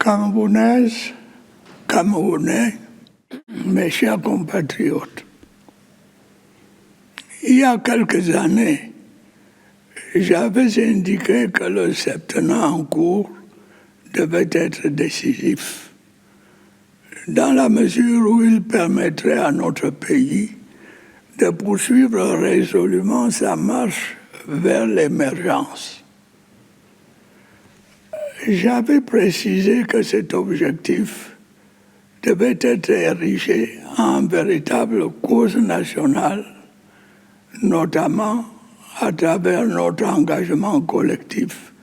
Camerounaises, Camerounais, mes chers compatriotes, il y a quelques années, j'avais indiqué que le septennat en cours devait être décisif, dans la mesure où il permettrait à notre pays de poursuivre résolument sa marche vers l'émergence. J'avais précisé que cet objectif devait être érigé en véritable cause nationale, notamment à travers notre engagement collectif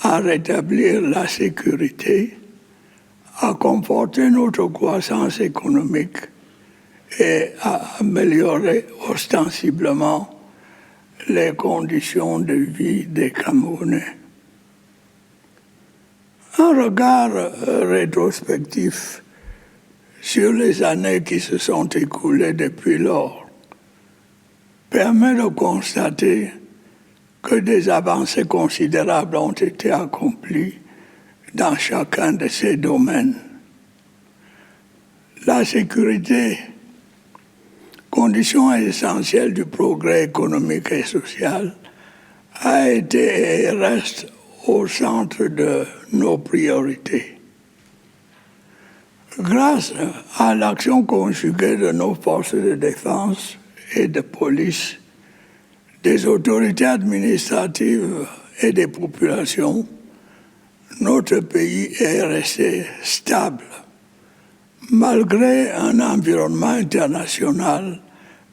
à rétablir la sécurité, à conforter notre croissance économique et à améliorer ostensiblement les conditions de vie des Camerounais. Un regard rétrospectif sur les années qui se sont écoulées depuis lors permet de constater que des avancées considérables ont été accomplies dans chacun de ces domaines. La sécurité, condition essentielle du progrès économique et social, a été et reste au centre de nos priorités. Grâce à l'action conjuguée de nos forces de défense et de police, des autorités administratives et des populations, notre pays est resté stable, malgré un environnement international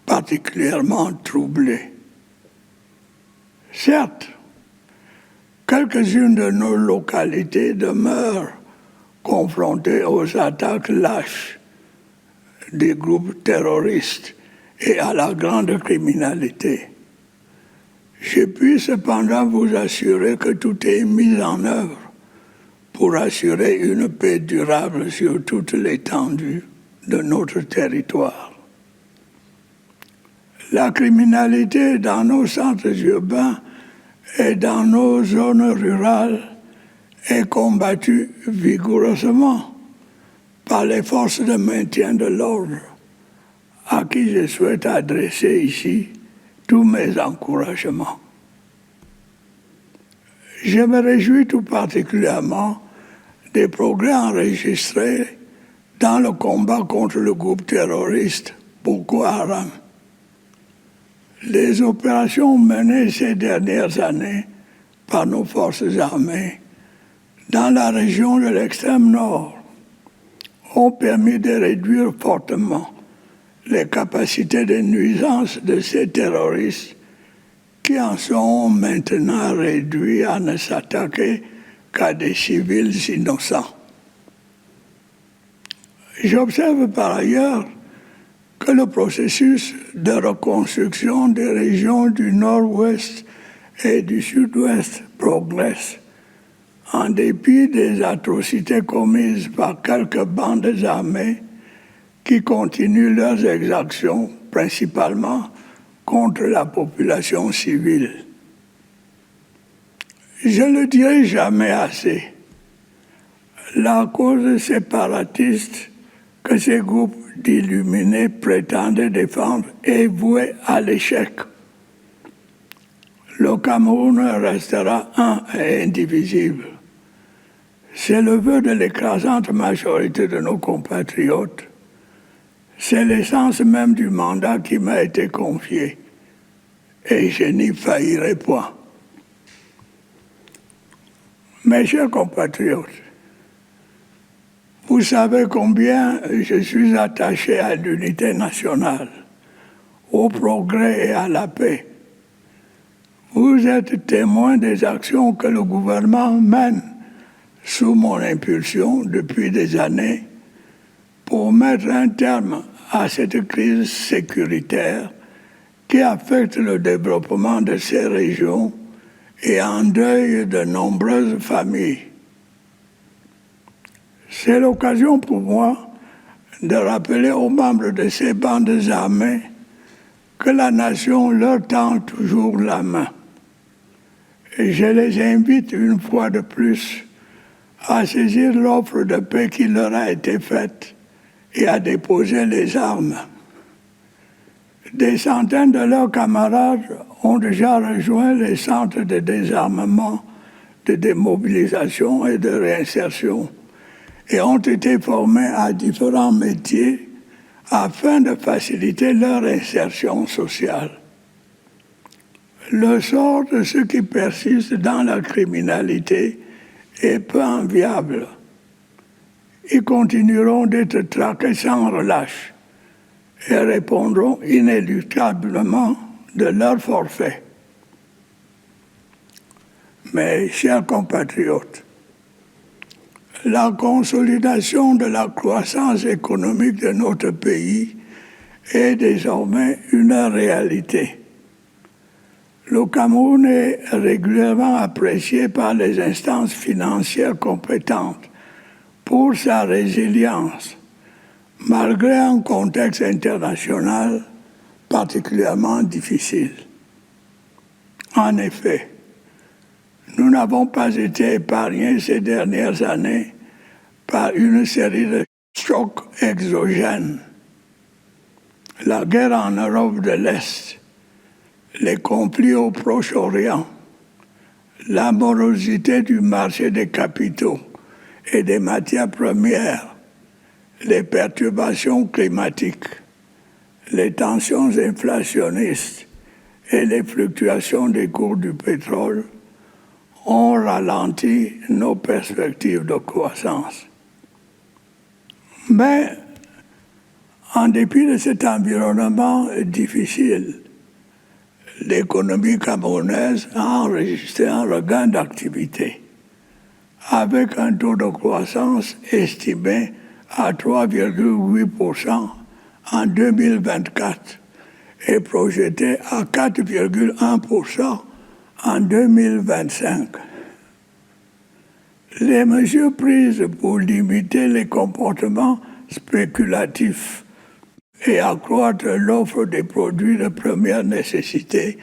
particulièrement troublé. Certes, quelques-unes de nos localités demeurent confrontées aux attaques lâches des groupes terroristes et à la grande criminalité. Je puis cependant vous assurer que tout est mis en œuvre pour assurer une paix durable sur toute l'étendue de notre territoire. La criminalité dans nos centres urbains et dans nos zones rurales est combattue vigoureusement par les forces de maintien de l'ordre, à qui je souhaite adresser ici tous mes encouragements. Je me réjouis tout particulièrement des progrès enregistrés dans le combat contre le groupe terroriste Boko Haram. Les opérations menées ces dernières années par nos forces armées dans la région de l'extrême nord ont permis de réduire fortement les capacités de nuisance de ces terroristes qui en sont maintenant réduits à ne s'attaquer qu'à des civils innocents. J'observe par ailleurs que le processus de reconstruction des régions du nord-ouest et du sud-ouest progresse, en dépit des atrocités commises par quelques bandes armées qui continuent leurs exactions, principalement contre la population civile. Je ne le dirai jamais assez. La cause séparatiste que ces groupes d'illuminés prétendent défendre est vouée à l'échec. Le Cameroun restera un et indivisible. C'est le vœu de l'écrasante majorité de nos compatriotes. C'est l'essence même du mandat qui m'a été confié. Et je n'y faillirai point. Mes chers compatriotes, vous savez combien je suis attaché à l'unité nationale, au progrès et à la paix. Vous êtes témoins des actions que le gouvernement mène sous mon impulsion depuis des années pour mettre un terme à cette crise sécuritaire qui affecte le développement de ces régions et endeuille de nombreuses familles. C'est l'occasion pour moi de rappeler aux membres de ces bandes armées que la nation leur tend toujours la main. Et je les invite une fois de plus à saisir l'offre de paix qui leur a été faite et à déposer les armes. Des centaines de leurs camarades ont déjà rejoint les centres de désarmement, de démobilisation et de réinsertion et ont été formés à différents métiers afin de faciliter leur insertion sociale. Le sort de ceux qui persistent dans la criminalité est peu enviable. Ils continueront d'être traqués sans relâche et répondront inéluctablement de leur forfait. Mes chers compatriotes, la consolidation de la croissance économique de notre pays est désormais une réalité. Le Cameroun est régulièrement apprécié par les instances financières compétentes pour sa résilience, malgré un contexte international particulièrement difficile. En effet, nous n'avons pas été épargnés ces dernières années par une série de chocs exogènes. La guerre en Europe de l'Est, les conflits au Proche-Orient, la morosité du marché des capitaux et des matières premières, les perturbations climatiques, les tensions inflationnistes et les fluctuations des cours du pétrole ont ralenti nos perspectives de croissance. Mais, en dépit de cet environnement difficile, l'économie camerounaise a enregistré un regain d'activité, avec un taux de croissance estimé à 3,8% en 2024 et projeté à 4,1% en 2025. Les mesures prises pour limiter les comportements spéculatifs et accroître l'offre des produits de première nécessité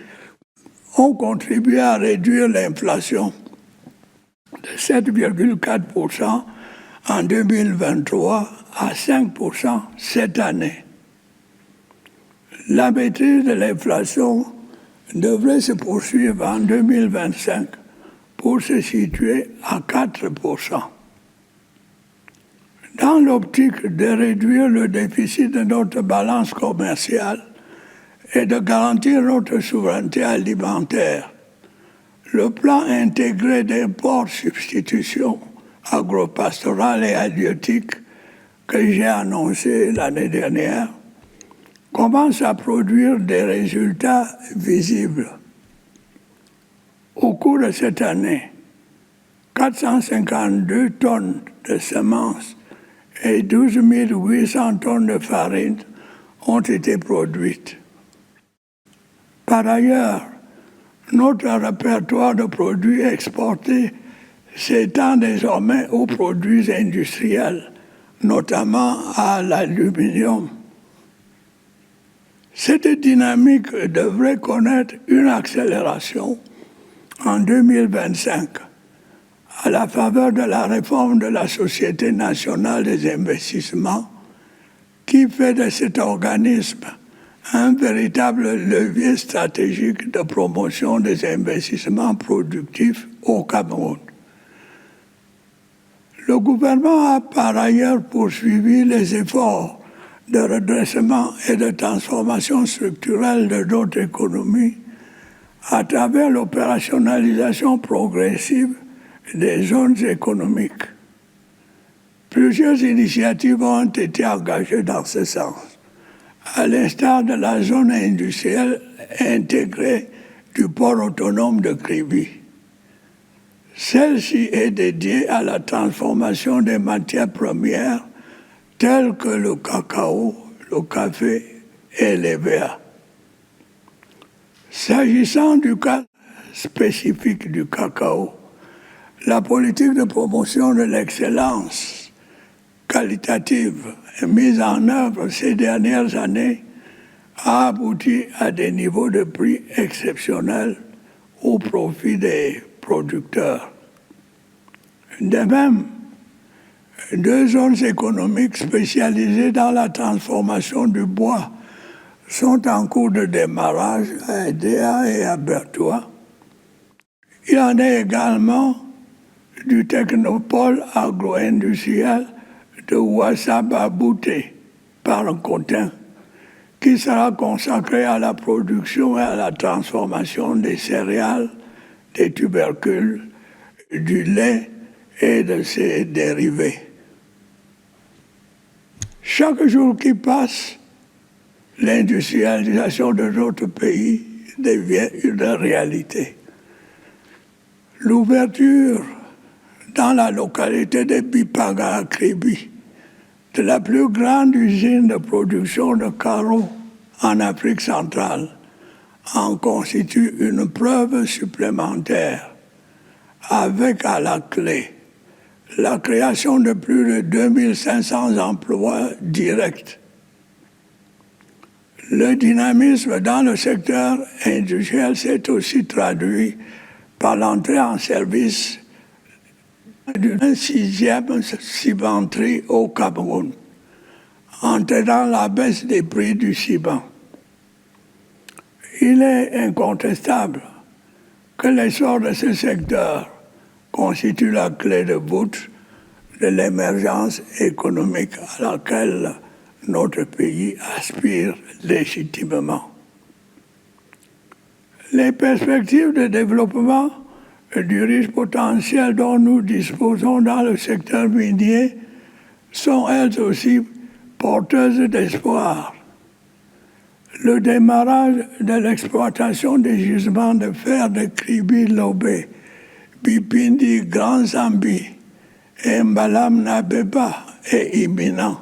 ont contribué à réduire l'inflation de 7,4% en 2023 à 5% cette année. La maîtrise de l'inflation devrait se poursuivre en 2025 pour se situer à 4%. Dans l'optique de réduire le déficit de notre balance commerciale et de garantir notre souveraineté alimentaire, le plan intégré d'import-substitution agropastorale et halieutique que j'ai annoncé l'année dernière commence à produire des résultats visibles. Au cours de cette année, 452 tonnes de semences et 12 800 tonnes de farine ont été produites. Par ailleurs, notre répertoire de produits exportés s'étend désormais aux produits industriels, notamment à l'aluminium. Cette dynamique devrait connaître une accélération en 2025 à la faveur de la réforme de la Société nationale des investissements qui fait de cet organisme un véritable levier stratégique de promotion des investissements productifs au Cameroun. Le gouvernement a par ailleurs poursuivi les efforts de redressement et de transformation structurelle de notre économie à travers l'opérationnalisation progressive des zones économiques. Plusieurs initiatives ont été engagées dans ce sens, à l'instar de la zone industrielle intégrée du port autonome de Kribi. Celle-ci est dédiée à la transformation des matières premières telles que le cacao, le café et les verres. S'agissant du cas spécifique du cacao, la politique de promotion de l'excellence qualitative mise en œuvre ces dernières années a abouti à des niveaux de prix exceptionnels au profit des producteurs. De même, 2 zones économiques spécialisées dans la transformation du bois sont en cours de démarrage à Edea et à Berthois. Il en est également du technopôle agro-industriel de Ouassaba-Bouté, par un Cotin, qui sera consacré à la production et à la transformation des céréales, des tubercules, du lait et de ses dérivés. Chaque jour qui passe, l'industrialisation de notre pays devient une réalité. L'ouverture dans la localité de Bipaga à Kribi, de la plus grande usine de production de carreaux en Afrique centrale, en constitue une preuve supplémentaire, avec à la clé la création de plus de 2500 emplois directs. Le dynamisme dans le secteur industriel s'est aussi traduit par l'entrée en service d'une 6e cimenterie au Cameroun, entraînant la baisse des prix du ciment. Il est incontestable que l'essor de ce secteur constitue la clé de voûte de l'émergence économique à laquelle notre pays aspire légitimement. Les perspectives de développement du riche potentiel dont nous disposons dans le secteur minier sont elles aussi porteuses d'espoir. Le démarrage de l'exploitation des gisements de fer de Kribi-Lobé, Bipindi, Grand Zambi et Mbalam Nabeba est imminent.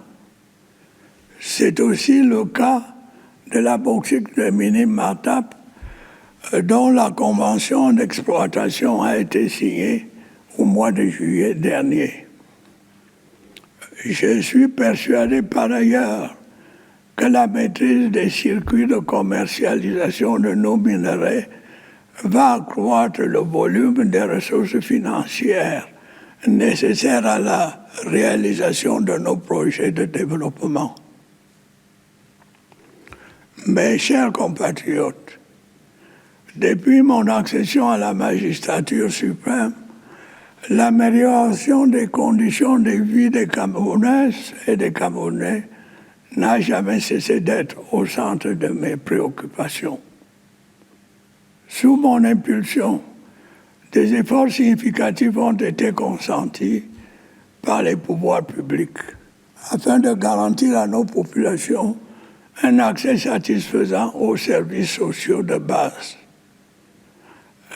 C'est aussi le cas de la bauxite de Mini-Matap, dont la convention d'exploitation a été signée au mois de juillet dernier. Je suis persuadé par ailleurs que la maîtrise des circuits de commercialisation de nos minerais va accroître le volume des ressources financières nécessaires à la réalisation de nos projets de développement. Mes chers compatriotes, depuis mon accession à la magistrature suprême, l'amélioration des conditions de vie des Camerounaises et des Camerounais n'a jamais cessé d'être au centre de mes préoccupations. Sous mon impulsion, des efforts significatifs ont été consentis par les pouvoirs publics afin de garantir à nos populations un accès satisfaisant aux services sociaux de base.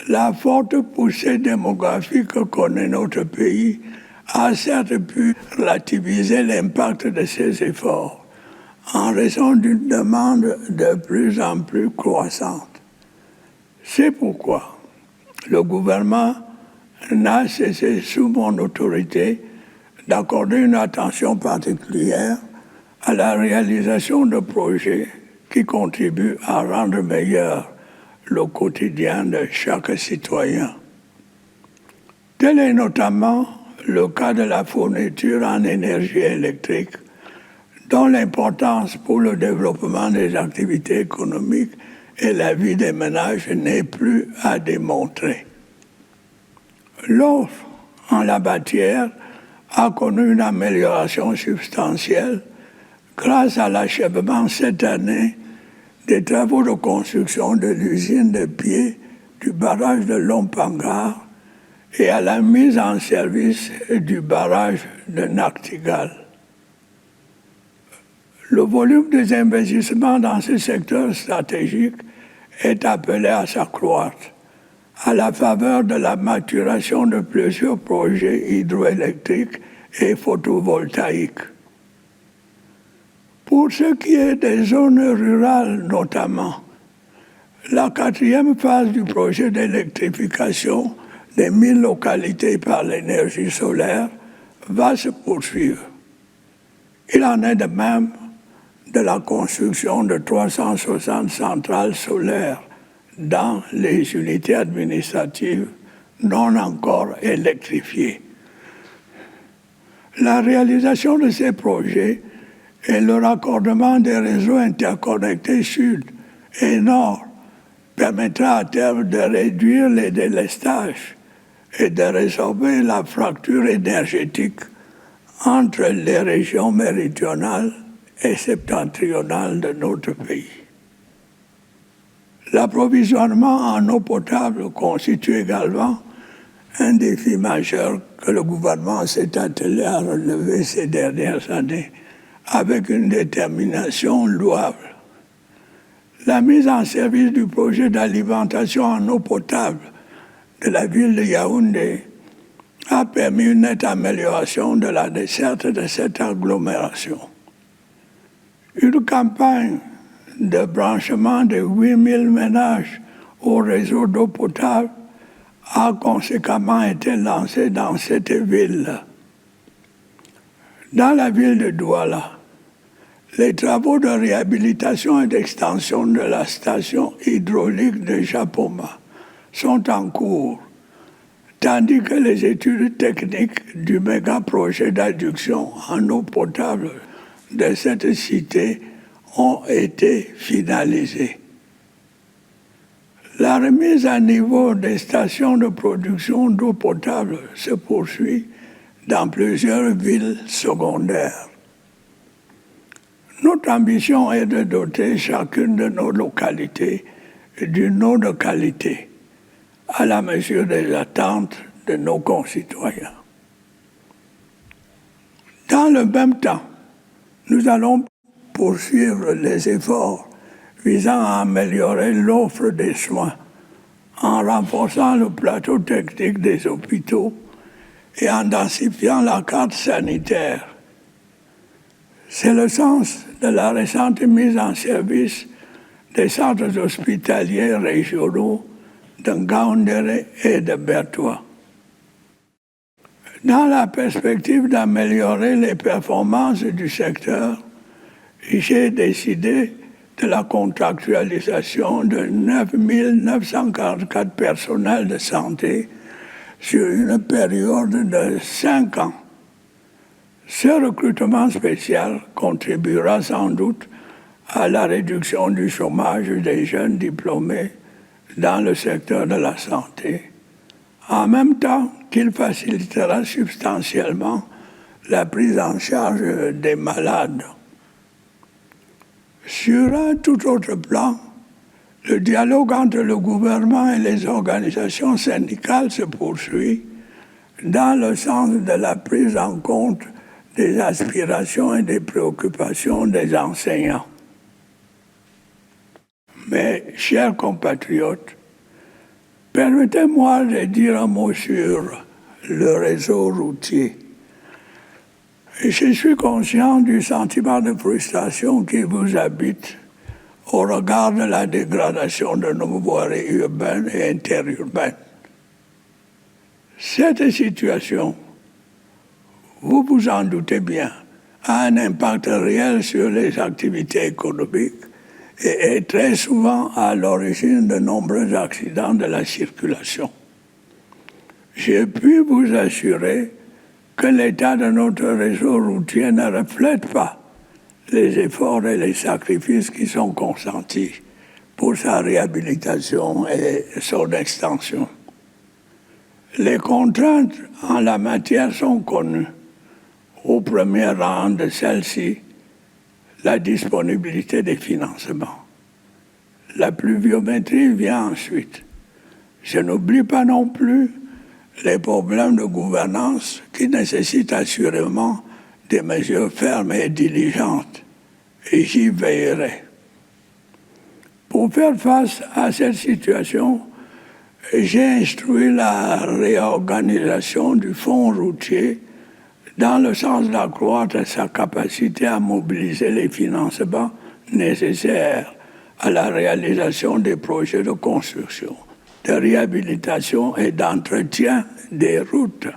La forte poussée démographique que connaît notre pays a certes pu relativiser l'impact de ces efforts en raison d'une demande de plus en plus croissante. C'est pourquoi le gouvernement n'a cessé, sous mon autorité, d'accorder une attention particulière à la réalisation de projets qui contribuent à rendre meilleur le quotidien de chaque citoyen. Tel est notamment le cas de la fourniture en énergie électrique, dont l'importance pour le développement des activités économiques et la vie des ménages n'est plus à démontrer. L'offre en la matière a connu une amélioration substantielle grâce à l'achèvement cette année des travaux de construction de l'usine de pied du barrage de Lompangar et à la mise en service du barrage de Nachtigal. Le volume des investissements dans ce secteur stratégique est appelé à s'accroître à la faveur de la maturation de plusieurs projets hydroélectriques et photovoltaïques. Pour ce qui est des zones rurales notamment, la 4e phase du projet d'électrification des 1000 localités par l'énergie solaire va se poursuivre. Il en est de même de la construction de 360 centrales solaires dans les unités administratives non encore électrifiées, La réalisation de ces projets et le raccordement des réseaux interconnectés sud et nord permettra à terme de réduire les délestages et de résorber la fracture énergétique entre les régions méridionales et septentrionales de notre pays. L'approvisionnement en eau potable constitue également un défi majeur que le gouvernement s'est attelé à relever ces dernières années avec une détermination louable. La mise en service du projet d'alimentation en eau potable de la ville de Yaoundé a permis une nette amélioration de la desserte de cette agglomération. Une campagne de branchement de 8000 ménages au réseau d'eau potable a conséquemment été lancée dans cette ville. Dans la ville de Douala, les travaux de réhabilitation et d'extension de la station hydraulique de Japoma sont en cours, tandis que les études techniques du méga-projet d'adduction en eau potable de cette cité ont été finalisées. La remise à niveau des stations de production d'eau potable se poursuit dans plusieurs villes secondaires. Notre ambition est de doter chacune de nos localités d'une eau de qualité, à la mesure des attentes de nos concitoyens. Dans le même temps, nous allons poursuivre les efforts visant à améliorer l'offre des soins en renforçant le plateau technique des hôpitaux et en densifiant la carte sanitaire. C'est le sens de la récente mise en service des centres hospitaliers régionaux de Ngaoundéré et de Bertoua. Dans la perspective d'améliorer les performances du secteur, j'ai décidé de la contractualisation de 9 944 personnels de santé sur une période de 5 ans. Ce recrutement spécial contribuera sans doute à la réduction du chômage des jeunes diplômés dans le secteur de la santé, en même temps qu'il facilitera substantiellement la prise en charge des malades. Sur un tout autre plan, le dialogue entre le gouvernement et les organisations syndicales se poursuit dans le sens de la prise en compte des aspirations et des préoccupations des enseignants. Mes chers compatriotes, permettez-moi de dire un mot sur le réseau routier. Je suis conscient du sentiment de frustration qui vous habite au regard de la dégradation de nos voiries urbaines et interurbaines. Cette situation, vous vous en doutez bien, a un impact réel sur les activités économiques et est très souvent à l'origine de nombreux accidents de la circulation. Je puis vous assurer que l'état de notre réseau routier ne reflète pas les efforts et les sacrifices qui sont consentis pour sa réhabilitation et son extension. Les contraintes en la matière sont connues. Au premier rang de celles-ci, la disponibilité des financements. La pluviométrie vient ensuite. Je n'oublie pas non plus les problèmes de gouvernance qui nécessitent assurément des mesures fermes et diligentes, et j'y veillerai. Pour faire face à cette situation, j'ai instruit la réorganisation du fonds routier dans le sens d'accroître sa capacité à mobiliser les financements nécessaires à la réalisation des projets de construction, de réhabilitation et d'entretien des routes.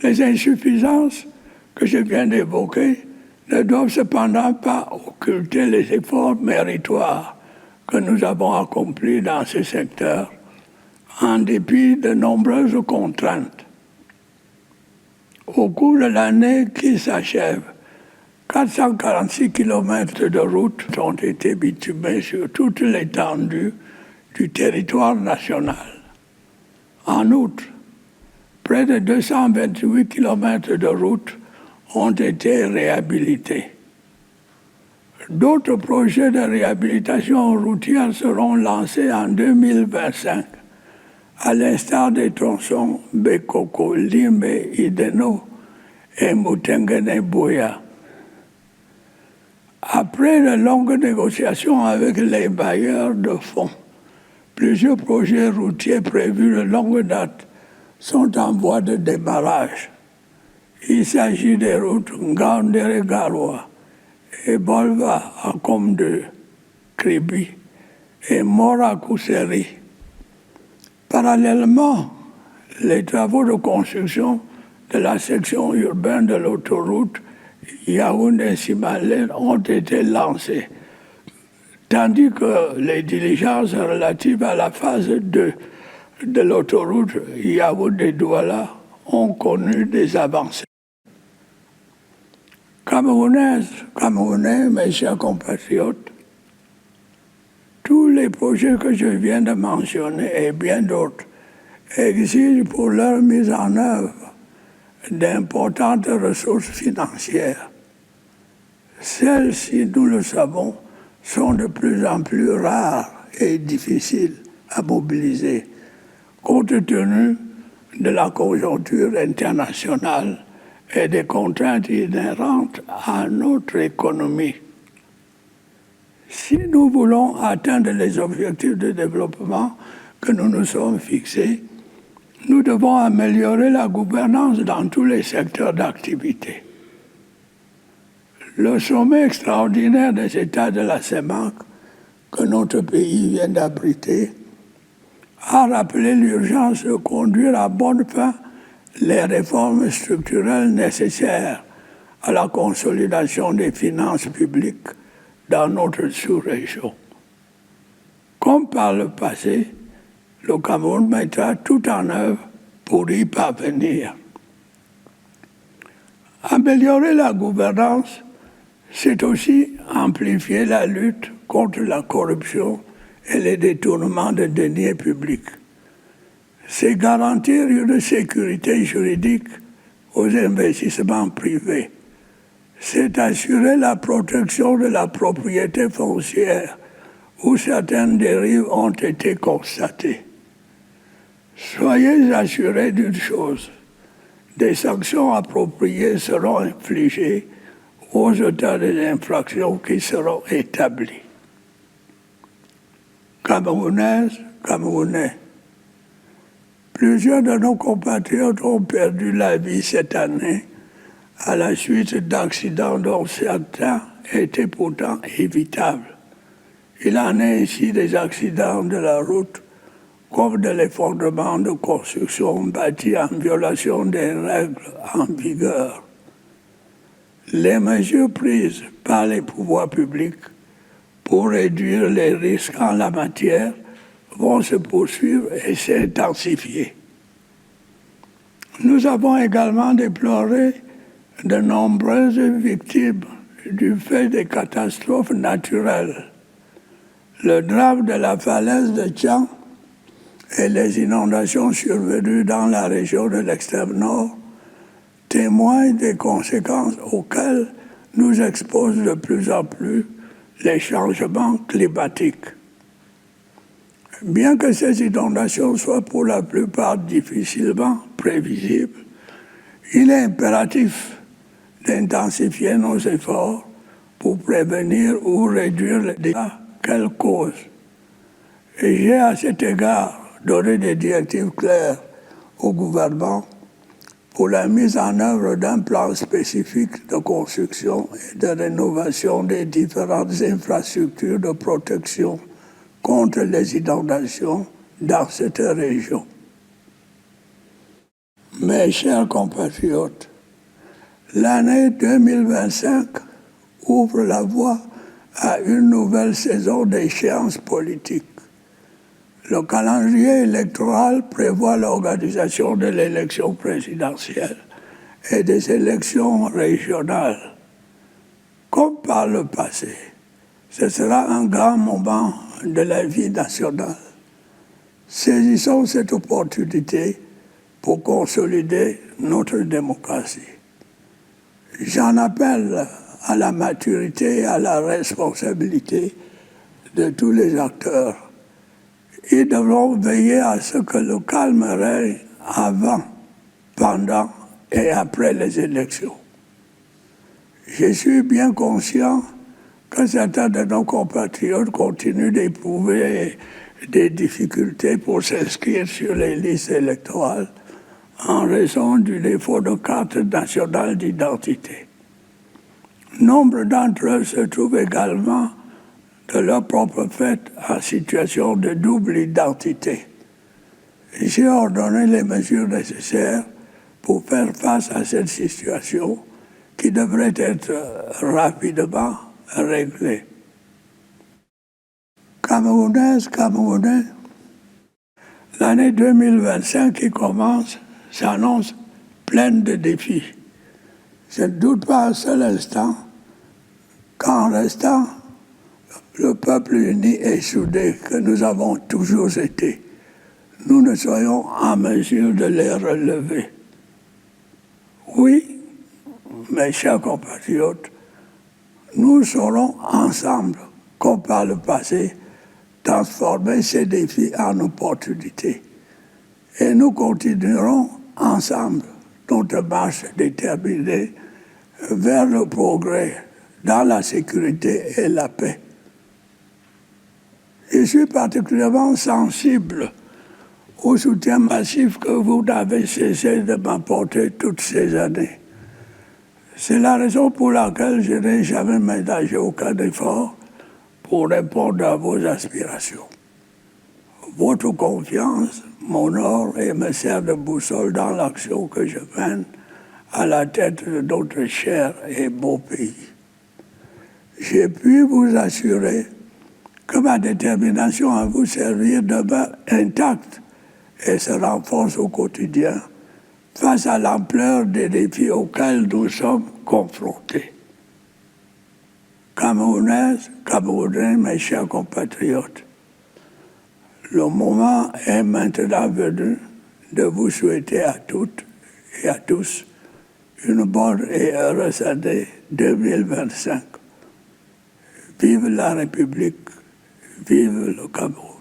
Les insuffisances que je viens d'évoquer ne doivent cependant pas occulter les efforts méritoires que nous avons accomplis dans ce secteur, en dépit de nombreuses contraintes. Au cours de l'année qui s'achève, 446 km de routes ont été bitumées sur toute l'étendue du territoire national. En outre, près de 228 km de routes ont été réhabilités. D'autres projets de réhabilitation routière seront lancés en 2025, à l'instar des tronçons Bekoko, Limbe, Ideno et Mutengene-Boya. Après de longues négociations avec les bailleurs de fonds, plusieurs projets routiers prévus de longue date sont en voie de démarrage. Il s'agit des routes Ngaoundéré-Garoua et Bolva à Comde, Kribi et Mora-Kousseri. Parallèlement, les travaux de construction de la section urbaine de l'autoroute Yaoundé-Simalène ont été lancés, tandis que les diligences relatives à la phase 2 de l'autoroute Yaoundé-Douala ont connu des avancées. Camerounais, mes chers compatriotes, tous les projets que je viens de mentionner et bien d'autres exigent pour leur mise en œuvre d'importantes ressources financières. Celles-ci, nous le savons, sont de plus en plus rares et difficiles à mobiliser, compte tenu de la conjoncture internationale et des contraintes inhérentes à notre économie. Si nous voulons atteindre les objectifs de développement que nous nous sommes fixés, nous devons améliorer la gouvernance dans tous les secteurs d'activité. Le sommet extraordinaire des États de la CEMAC, que notre pays vient d'abriter, a rappelé l'urgence de conduire à bonne fin les réformes structurelles nécessaires à la consolidation des finances publiques dans notre sous-région. Comme par le passé, le Cameroun mettra tout en œuvre pour y parvenir. Améliorer la gouvernance, c'est aussi amplifier la lutte contre la corruption et les détournements de deniers publics. C'est garantir une sécurité juridique aux investissements privés. C'est assurer la protection de la propriété foncière où certaines dérives ont été constatées. Soyez assurés d'une chose, des sanctions appropriées seront infligées aux auteurs des infractions qui seront établies. Camerounaises, Camerounais, plusieurs de nos compatriotes ont perdu la vie cette année à la suite d'accidents dont certains étaient pourtant évitables. Il en est ainsi des accidents de la route comme de l'effondrement de constructions bâties en violation des règles en vigueur. Les mesures prises par les pouvoirs publics pour réduire les risques en la matière vont se poursuivre et s'intensifier. Nous avons également déploré de nombreuses victimes du fait des catastrophes naturelles. Le drame de la falaise de Tchang et les inondations survenues dans la région de l'extrême nord témoignent des conséquences auxquelles nous exposent de plus en plus les changements climatiques. Bien que ces inondations soient pour la plupart difficilement prévisibles, il est impératif d'intensifier nos efforts pour prévenir ou réduire les dégâts qu'elles causent. Et j'ai à cet égard donné des directives claires au gouvernement pour la mise en œuvre d'un plan spécifique de construction et de rénovation des différentes infrastructures de protection contre les inondations dans cette région. Mes chers compatriotes, l'année 2025 ouvre la voie à une nouvelle saison d'échéances politiques. Le calendrier électoral prévoit l'organisation de l'élection présidentielle et des élections régionales, comme par le passé. Ce sera un grand moment de la vie nationale. Saisissons cette opportunité pour consolider notre démocratie. J'en appelle à la maturité et à la responsabilité de tous les acteurs. Ils devront veiller à ce que le calme règne avant, pendant et après les élections. Je suis bien conscient que certains de nos compatriotes continuent d'éprouver des difficultés pour s'inscrire sur les listes électorales en raison du défaut de carte nationale d'identité. Nombre d'entre eux se trouvent également de leur propre fait en situation de double identité. J'ai ordonné les mesures nécessaires pour faire face à cette situation qui devrait être rapidement réglée. Camerounaises, Camerounais, l'année 2025 qui commence s'annonce pleine de défis. Je ne doute pas un seul instant qu'en restant le peuple uni et soudé que nous avons toujours été, nous ne soyons en mesure de les relever. Oui, mes chers compatriotes, nous saurons ensemble, comme par le passé, transformer ces défis en opportunités. Et nous continuerons ensemble notre marche déterminée vers le progrès dans la sécurité et la paix. Je suis particulièrement sensible au soutien massif que vous n'avez cessé de m'apporter toutes ces années. C'est la raison pour laquelle je n'ai jamais ménagé aucun effort pour répondre à vos aspirations. Votre confiance m'honore et me sert de boussole dans l'action que je mène à la tête de notre cher et beau pays. J'ai pu vous assurer que ma détermination à vous servir demeure intacte et se renforce au quotidien face à l'ampleur des défis auxquels nous sommes confrontés. Camerounaises, Camerounais, mes chers compatriotes, le moment est maintenant venu de vous souhaiter à toutes et à tous une bonne et heureuse année 2025. Vive la République, vive le Cameroun.